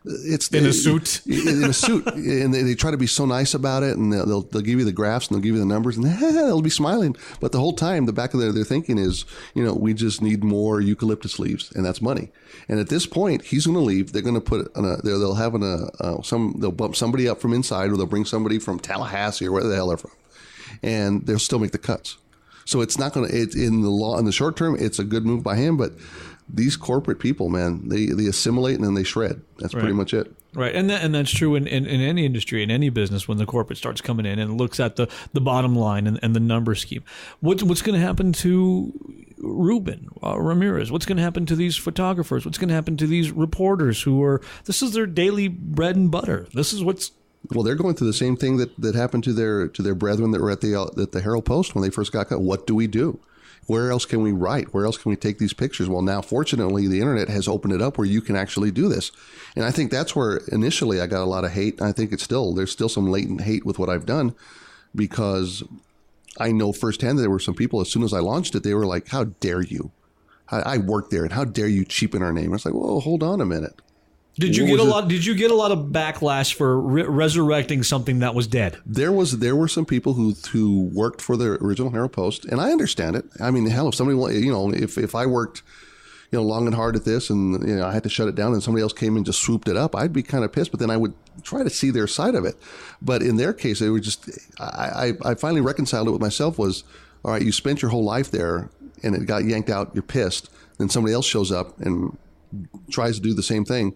It's in a suit, and they try to be so nice about it, and they'll give you the graphs and they'll give you the numbers, and they'll be smiling. But the whole time, the back of their thinking is, we just need more eucalyptus leaves, and that's money. And at this point, he's going to leave. They're going to put they'll bump somebody up from inside, or they'll bring somebody from Tallahassee or where the hell they're from, and they'll still make the cuts. So it's not going to. In the short term, it's a good move by him, but these corporate people, man, they assimilate and then they shred. That's pretty much it. Right, and that's true in any industry, in any business, when the corporate starts coming in and looks at the bottom line and the number scheme. What's going to happen to Ruben Ramirez? What's going to happen to these photographers? What's going to happen to these reporters this is their daily bread and butter? This is what's... Well, they're going through the same thing that happened to their brethren that were at the Herald Post when they first got cut. What do we do? Where else can we write? Where else can we take these pictures? Well, now, fortunately, the internet has opened it up where you can actually do this. And I think that's where initially I got a lot of hate. I think there's still some latent hate with what I've done, because I know firsthand that there were some people, as soon as I launched it, they were like, how dare you? I worked there, and how dare you cheapen our name? I was like, well, hold on a minute. Did you get a lot of backlash for resurrecting something that was dead? There were some people who worked for the original Herald Post, and I understand it. I mean, hell, if somebody, if I worked, long and hard at this, and I had to shut it down, and somebody else came and just swooped it up, I'd be kind of pissed. But then I would try to see their side of it. But in their case, they were just. I finally reconciled it with myself. Was, all right, you spent your whole life there, and it got yanked out. You're pissed. Then somebody else shows up and tries to do the same thing.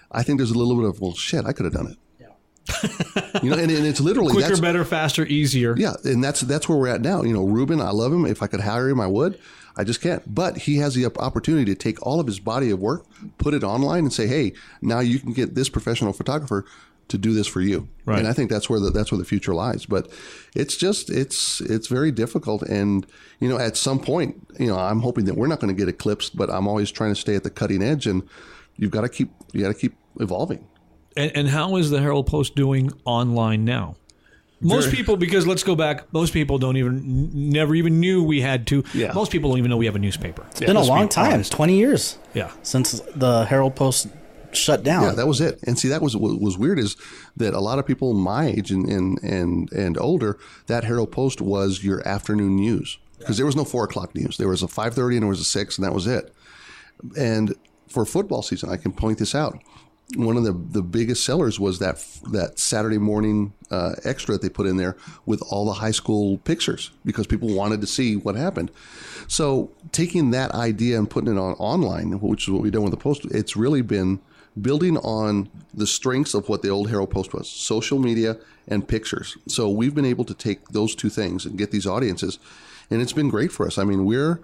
I think there's a little bit of, well, shit, I could have done it. Yeah. And it's literally quicker, better, faster, easier. Yeah, and that's where we're at now. Ruben, I love him. If I could hire him, I would. I just can't. But he has the opportunity to take all of his body of work, put it online, and say, hey, now you can get this professional photographer to do this for you. Right. And I think that's where the future lies. But it's very difficult. And at some point, I'm hoping that we're not going to get eclipsed. But I'm always trying to stay at the cutting edge, and you got to keep evolving. And how is the Herald Post doing online now? Most people, because let's go back, most people never even knew we had to. Yeah. Most people don't even know we have a newspaper. It's been a long time, 20 years. Yeah. Since the Herald Post shut down. Yeah, that was it. And see, that was what was weird, is that a lot of people my age and older, that Herald Post was your afternoon news, because there was no 4:00 news. There was a 5:30 and there was a 6, and that was it. And for football season, I can point this out. One of the biggest sellers was that Saturday morning extra that they put in there with all the high school pictures, because people wanted to see what happened. So taking that idea and putting it online, which is what we've done with the Post, it's really been building on the strengths of what the old Herald Post was: social media and pictures. So we've been able to take those two things and get these audiences, and it's been great for us. I mean, we're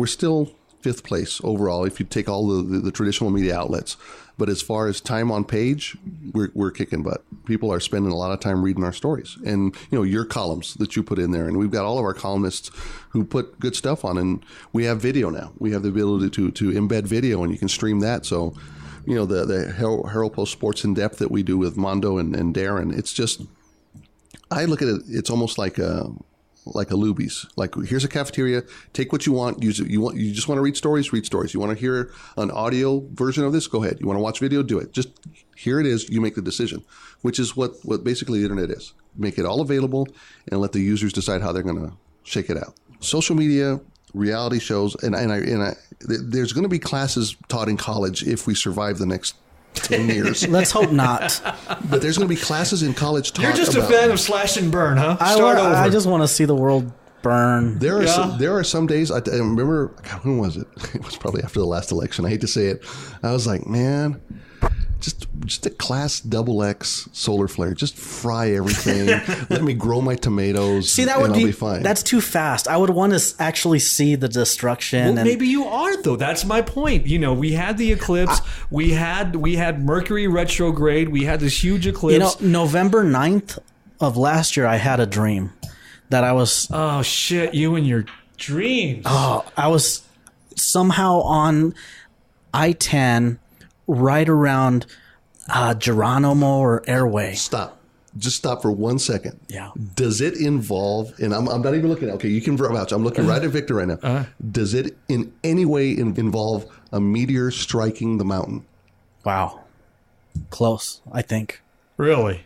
still 5th place overall if you take all the traditional media outlets. But as far as time on page, we're kicking butt. People are spending a lot of time reading our stories, and your columns that you put in there. And we've got all of our columnists who put good stuff on, and we have video now. We have the ability to embed video, and you can stream that. So the Herald Post Sports in Depth that we do with Mondo and Darren, it's just, I look at it, it's almost like a Luby's. Like, here's a cafeteria, take what you want, use it. You just want to read stories. You want to hear an audio version of this, go ahead. You want to watch video, do it. Just, here it is, you make the decision, which is what basically the internet is. Make it all available and let the users decide how they're going to shake it out. Social media, reality shows, and there's going to be classes taught in college if we survive the next 10 years. Let's hope not. But there's going to be classes in college taught. You're just a fan of slash and burn, huh? Start over. I just want to see the world burn. There are some days, I remember, God, when was it? It was probably after the last election. I hate to say it. I was like, man, Just a class XX solar flare. Just fry everything. Let me grow my tomatoes. See, that would be fine. That's too fast. I would want to actually see the destruction. Well, maybe you are though. That's my point. We had the eclipse. We had Mercury retrograde. We had this huge eclipse. November 9th of last year, I had a dream that I was. Oh shit! You and your dreams. Oh, I was somehow on I-10. Right around Geronimo or Airway. Stop. Just stop for 1 second. Yeah. Does it involve, and I'm not even looking at, okay, you can vouch. I'm looking right at Victor right now. Does it in any way involve a meteor striking the mountain? Wow. Close, I think. Really?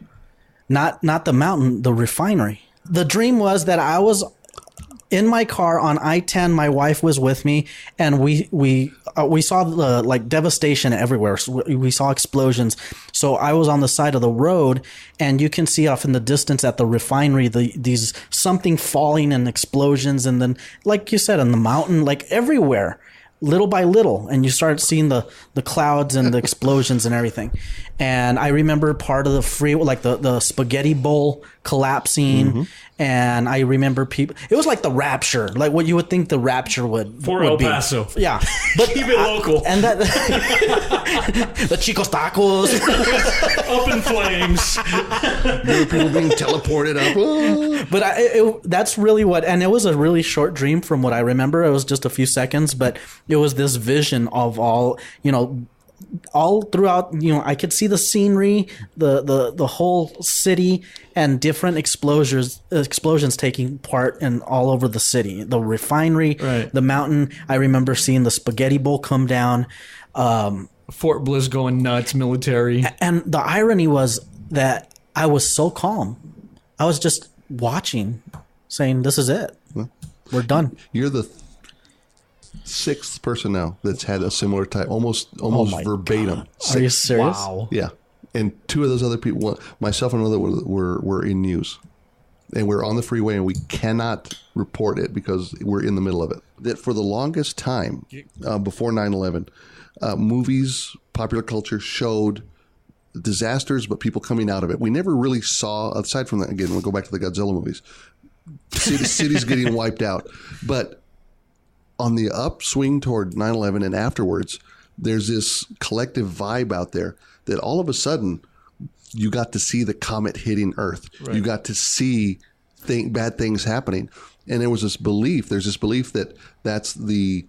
Not the mountain, the refinery. The dream was that I was in my car on I-10. My wife was with me, and we saw the devastation everywhere. So we saw explosions. So I was on the side of the road, and you can see off in the distance at the refinery these something falling and explosions, and then like you said, on the mountain, like everywhere, little by little, and you start seeing the clouds and the explosions and everything. And I remember part of the freeway, like the spaghetti bowl collapsing, and I remember people. It was like the rapture, like what you would think the rapture would for El Paso. Be. Yeah, but keep it local. And that the Chicos Tacos up in flames. There were people being teleported up. Oh. But that's really what, and it was a really short dream from what I remember. It was just a few seconds, but it was this vision of all throughout, I could see the scenery, the whole city, and different explosions taking part in all over the city. The refinery, right. The mountain. I remember seeing the spaghetti bowl come down. Fort Bliss going nuts, military. And the irony was that I was so calm. I was just watching, saying, "This is it. We're done." You're the sixth person now that's had a similar type, almost verbatim. God. Are you serious? Wow. Yeah, and two of those other people, myself and another, were in news, and we're on the freeway, and we cannot report it because we're in the middle of it. That for the longest time, before 9/11, movies, popular culture showed disasters, but people coming out of it. We never really saw, aside from that. Again, we'll go back to the Godzilla movies. Cities getting wiped out, but on the upswing toward 9/11 and afterwards, there's this collective vibe out there that all of a sudden you got to see the comet hitting Earth. Right. You got to see bad things happening. And there's this belief that that's the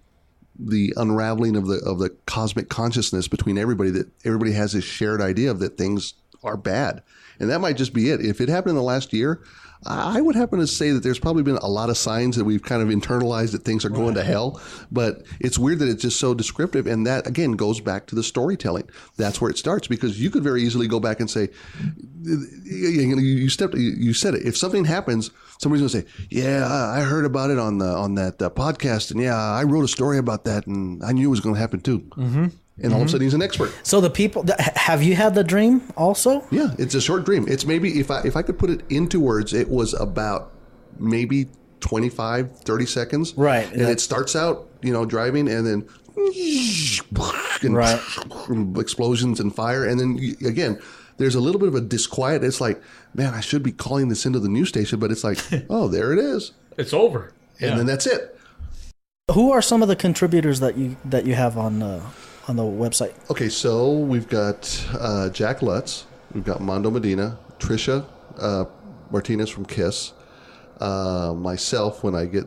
unraveling of the cosmic consciousness between everybody, that everybody has this shared idea of that things are bad. And that might just be it. If it happened in the last year, I would happen to say that there's probably been a lot of signs that we've kind of internalized that things are going to hell. But it's weird that it's just so descriptive. And that, again, goes back to the storytelling. That's where it starts, because you could very easily go back and say, you said it. If something happens, somebody's going to say, yeah, I heard about it on that podcast. And yeah, I wrote a story about that, and I knew it was going to happen too. Mm-hmm. And all of a sudden he's an expert. So the people, have you had the dream also? Yeah, it's a short dream. It's maybe, if I could put it into words, it was about maybe 25, 30 seconds. Right. And it starts out, driving, and then and explosions and fire. And then again, there's a little bit of a disquiet. It's like, man, I should be calling this into the news station, but it's like, oh, there it is. It's over. And then that's it. Who are some of the contributors that you have on the website? Okay, so we've got Jack Lutz, we've got Mondo Medina, Trisha Martinez from KISS, myself, when I get,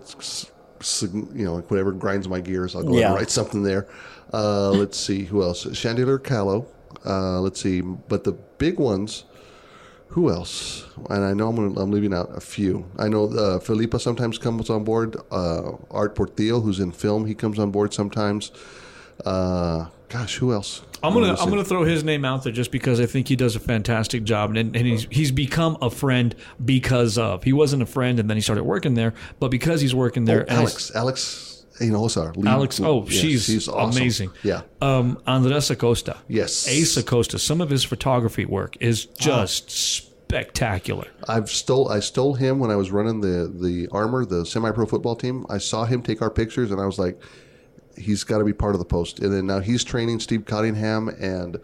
whatever grinds my gears, I'll go and write something there. Let's see, who else? Chandelier Callow. Let's see, but the big ones, who else? And I know I'm leaving out a few. I know Felipa sometimes comes on board. Art Portillo, who's in film, he comes on board sometimes. Who else? I'm gonna throw his name out there just because I think he does a fantastic job, and he's become a friend because of. He wasn't a friend, and then he started working there, but because he's working there. Alex, Alex, she's awesome. Amazing. Yeah. Andres Acosta. Yes. Ace Acosta. Some of his photography work is just spectacular. I stole him when I was running the Armor, the semi-pro football team. I saw him take our pictures, and I was like, he's got to be part of the post. And then now he's training Steve Cottingham and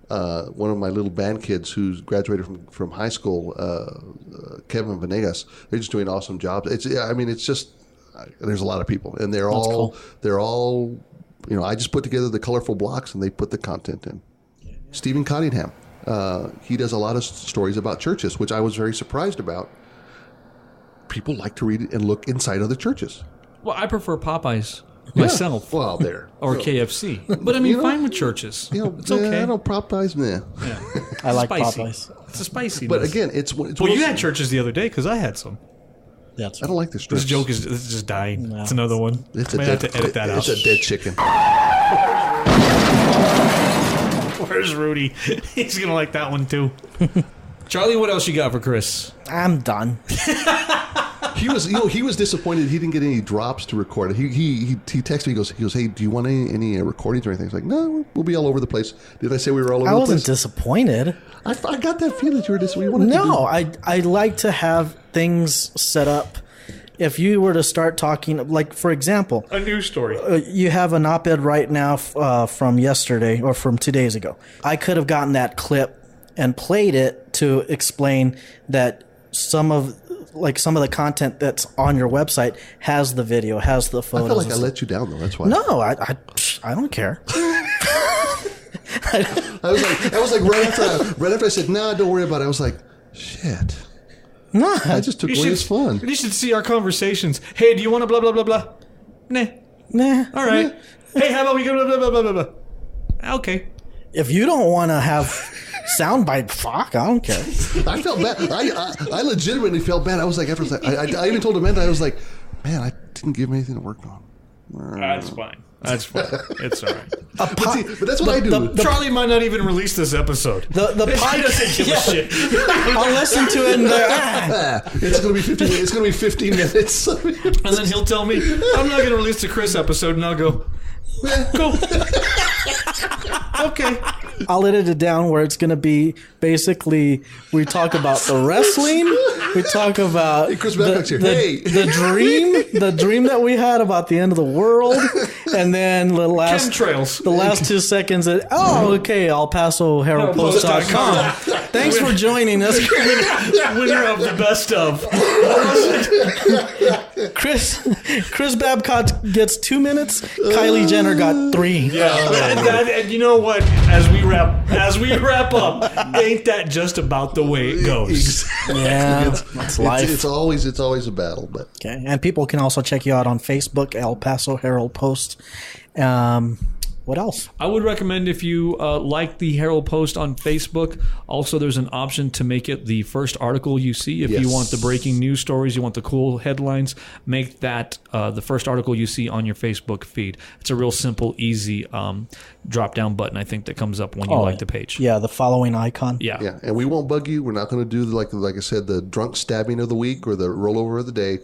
one of my little band kids who's graduated from high school, Kevin Venegas. They're just doing awesome jobs. It's just there's a lot of people, and they're all I just put together the colorful blocks, and they put the content in. Stephen Cottingham, he does a lot of stories about churches, which I was very surprised about. People like to read and look inside other churches. Well, I prefer Popeyes myself. Yeah. Well, there. Or KFC. But I mean, fine with churches. It's okay. I don't Popeyes, nah. Yeah. I like Spicy. Popeyes. It's a spicy. But again, it's well, you had churches the other day because I had some. Yeah, I don't like this. This joke is just dying. No. It's another one. It's I might have to edit that out. It's a dead chicken. Where's Rudy? He's gonna like that one too. Charlie, what else you got for Chris? I'm done. He was disappointed he didn't get any drops to record. He texted me. He goes, hey, do you want any recordings or anything? He's like, no, we'll be all over the place. Did I say we were all over the place? I wasn't disappointed. I got that feeling that you were disappointed. No, I like to have things set up. If you were to start talking, like, for example, a news story. You have an op-ed right now from yesterday or from 2 days ago. I could have gotten that clip and played it to explain that some of the content that's on your website has the video, has the photos. I feel like I let you down, though. That's why. No, I don't care. I was like right after I said, nah, don't worry about it. I was like, shit. No, I just took away his fun. You should see our conversations. Hey, do you want to blah blah blah blah? Nah. All right. Hey, how about we go blah blah blah blah blah? Okay. If you don't want to have soundbite, fuck, I don't care. I felt bad. I legitimately felt bad. I was like, I even told Amanda, I was like, man, I didn't give him anything to work on. That's fine. That's fine. It's all right. But that's what I do. Charlie might not even release this episode. The podcast doesn't give a shit. I'll listen to it. And it's going to be 15 minutes. It's going to be 15 minutes. And then he'll tell me, I'm not going to release the Chris episode, and I'll go, go. Okay. I'll edit it down where it's going to be basically we talk about the wrestling, we talk about Chris Babcock's here. the dream that we had about the end of the world, and then the last 2 seconds of, El Paso HeraldPost.com. Thanks for joining us. Winner of the best of. Chris Babcock gets 2 minutes. Kylie Jenner got 3. Yeah, and you know what? As we wrap up, ain't that just about the way it goes? Exactly. Yeah, that's life. It's always a battle, but okay. And people can also check you out on Facebook, El Paso Herald Post. What else? I would recommend if you like the Herald Post on Facebook, also there's an option to make it the first article you see. If you want the breaking news stories, you want the cool headlines, make that the first article you see on your Facebook feed. It's a real simple, easy drop-down button, I think, that comes up when you like the page. Yeah, the following icon. Yeah. And we won't bug you. We're not going to do, like I said, the drunk stabbing of the week or the rollover of the day.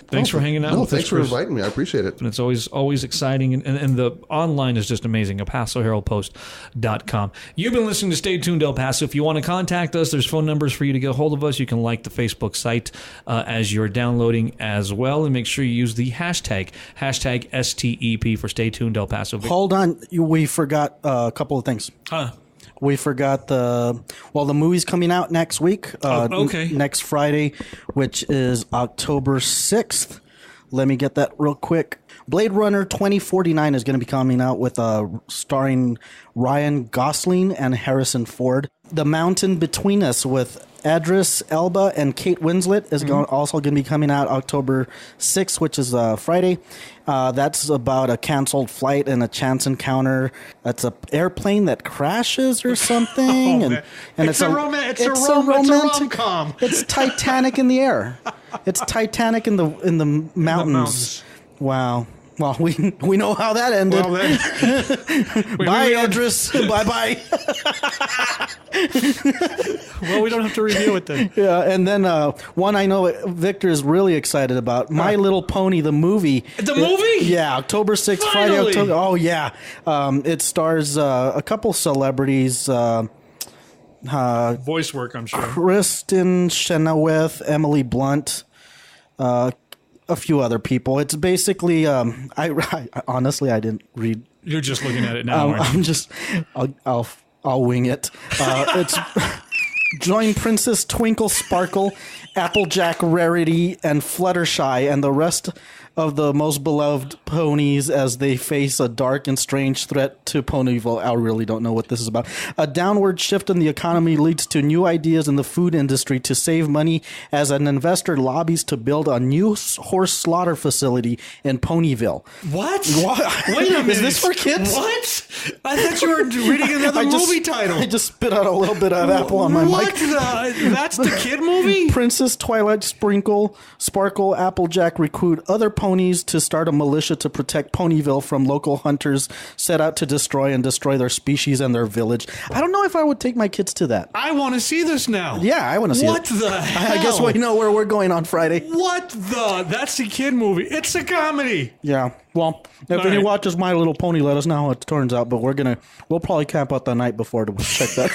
Thanks for hanging out with us. Thanks for inviting me. I appreciate it. And it's always exciting. And the online is just amazing. PasoHeraldPost.com. You've been listening to Stay Tuned El Paso. If you want to contact us, there's phone numbers for you to get a hold of us. You can like the Facebook site as you're downloading as well. And make sure you use the hashtag STEP for Stay Tuned El Paso. Hold on. We forgot a couple of things. We forgot the movie's coming out next week. Okay. Next Friday, which is October 6th. Let me get that real quick. Blade Runner 2049 is going to be coming out with starring Ryan Gosling and Harrison Ford. The Mountain Between Us with Idris Elba and Kate Winslet is also going to be coming out October 6th, which is Friday. That's about a canceled flight and a chance encounter. That's an airplane that crashes or something, and it's a romantic rom-com. It's Titanic in the air. It's Titanic in the mountains. Wow. Well, we know how that ended. Well, then, bye, Idris. Bye. Well, we don't have to review it then. Yeah, and then one I know Victor is really excited about, My Little Pony, the movie. The movie? Yeah, October 6th, Friday, October. Oh, yeah. It stars a couple celebrities. Voice work, I'm sure. Kristen Chenoweth, Emily Blunt, a few other people. It's basically, I honestly, I didn't read. You're just looking at it now, aren't you? I'm just, I'll I'll wing it. It's join Princess Twinkle Sparkle, Applejack Rarity, and Fluttershy, and the rest of the most beloved ponies as they face a dark and strange threat to Ponyville. I really don't know what this is about. A downward shift in the economy leads to new ideas in the food industry to save money as an investor lobbies to build a new horse slaughter facility in Ponyville. What? Wait a minute. Is this for kids? What? I thought you were reading another movie title. I just spit out a little bit of apple on my mic. That's the kid movie? Princess Twilight Sparkle, Applejack recruit other ponies to start a militia to protect Ponyville from local hunters set out to destroy their species and their village. I don't know if I would take my kids to that. I want to see this now. Yeah, I want to see it. What the hell? I guess we know where we're going on Friday. What the? That's the kid movie. It's a comedy. Yeah. Well, if anyone watches My Little Pony, let us know how it turns out. But we'll probably camp out the night before to check that.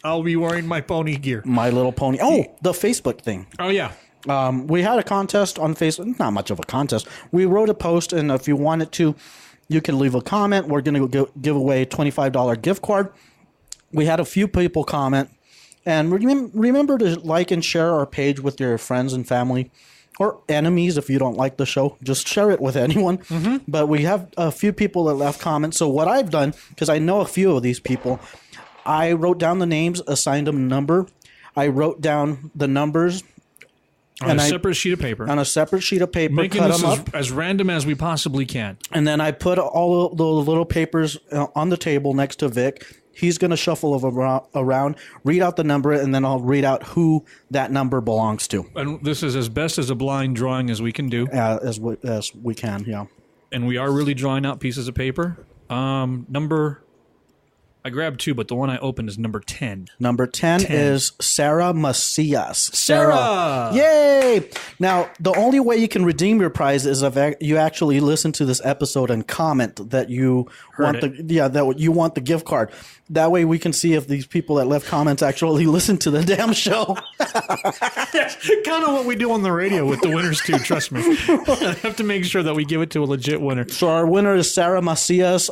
I'll be wearing my pony gear. My Little Pony. Oh, the Facebook thing. Oh, yeah. We had a contest on Facebook. Not much of a contest. We wrote a post, and if you wanted to, you can leave a comment. We're going to give away a $25 gift card. We had a few people comment. And remember to like and share our page with your friends and family. Or enemies if you don't like the show. Just share it with anyone. Mm-hmm. But we have a few people that left comments. So what I've done, because I know a few of these people, I wrote down the names, assigned them a number. I wrote down the numbers. On a separate sheet of paper. On a separate sheet of paper. Making this as random as we possibly can. And then I put all the little papers on the table next to Vic. He's going to shuffle them around, read out the number, and then I'll read out who that number belongs to. And this is as best as a blind drawing as we can do. As we can, yeah. And we are really drawing out pieces of paper. Number... I grabbed 2, but the one I opened is number 10. Number 10 is Sarah Macias. Sarah! Yay! Now, the only way you can redeem your prize is if you actually listen to this episode and comment that you want the gift card. That way we can see if these people that left comments actually listen to the damn show. That's kind of what we do on the radio with the winners too, trust me. I have to make sure that we give it to a legit winner. So our winner is Sarah Macias.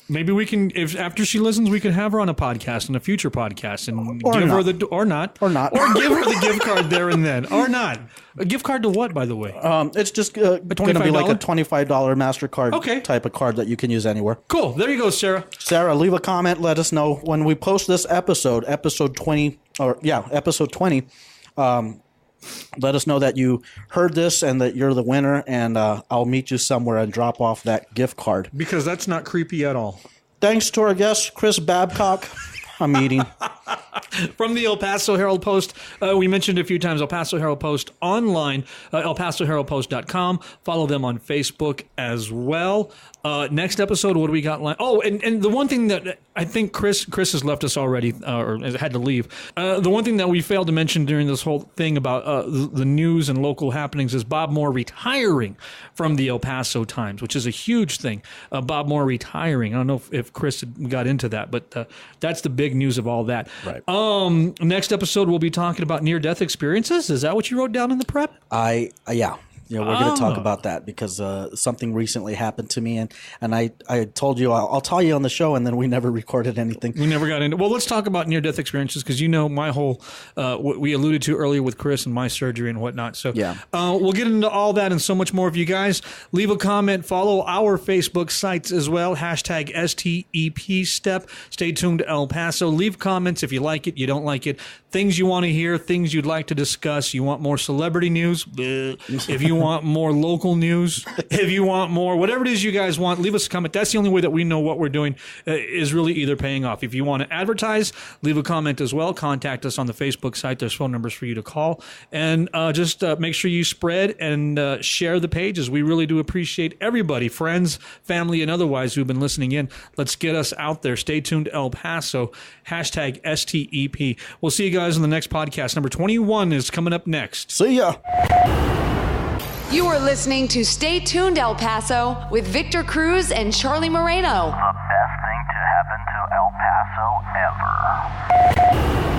Maybe we can, if after she listens, we can have her on a podcast, in a future podcast, and give her the or give her the gift card there and then, or not. A gift card to what, by the way? It's just going to be like a $25 MasterCard type of card that you can use anywhere. Cool. There you go, Sarah. Sarah, leave a comment. Let us know when we post this episode 20. Let us know that you heard this and that you're the winner, and I'll meet you somewhere and drop off that gift card. Because that's not creepy at all. Thanks to our guest, Chris Babcock. I'm eating. From the El Paso Herald Post, we mentioned a few times El Paso Herald Post online, elpasoheraldpost.com. Follow them on Facebook as well. Next episode, what do we got? Oh, and the one thing that I think Chris has left us already, or had to leave. The one thing that we failed to mention during this whole thing about the news and local happenings is Bob Moore retiring from the El Paso Times, which is a huge thing. Bob Moore retiring. I don't know if Chris got into that, but that's the big news of all that. Right. Next episode, we'll be talking about near-death experiences. Is that what you wrote down in the prep? Yeah. Yeah, we're going to talk about that because something recently happened to me, and I told you I'll tell you on the show, and then we never recorded anything. We never got into. Well, let's talk about near-death experiences because my whole what we alluded to earlier with Chris and my surgery and whatnot. So yeah, we'll get into all that and so much more. If you guys leave a comment, follow our Facebook sites as well. Hashtag STEP Step. Stay tuned to El Paso. Leave comments if you like it, you don't like it. Things you want to hear, things you'd like to discuss. You want more celebrity news? If you want more local news, if you want more, whatever it is you guys want, leave us a comment. That's the only way that we know what we're doing is really either paying off. If you want to advertise, leave a comment as well. Contact us on the Facebook site. There's phone numbers for you to call. And just make sure you spread and share the pages. We really do appreciate everybody, friends, family, and otherwise who've been listening in. Let's get us out there. Stay tuned to El Paso. Hashtag STEP. We'll see you guys in the next podcast. Number 21 is coming up next. See ya. You are listening to Stay Tuned El Paso with Victor Cruz and Charlie Moreno. The best thing to happen to El Paso ever.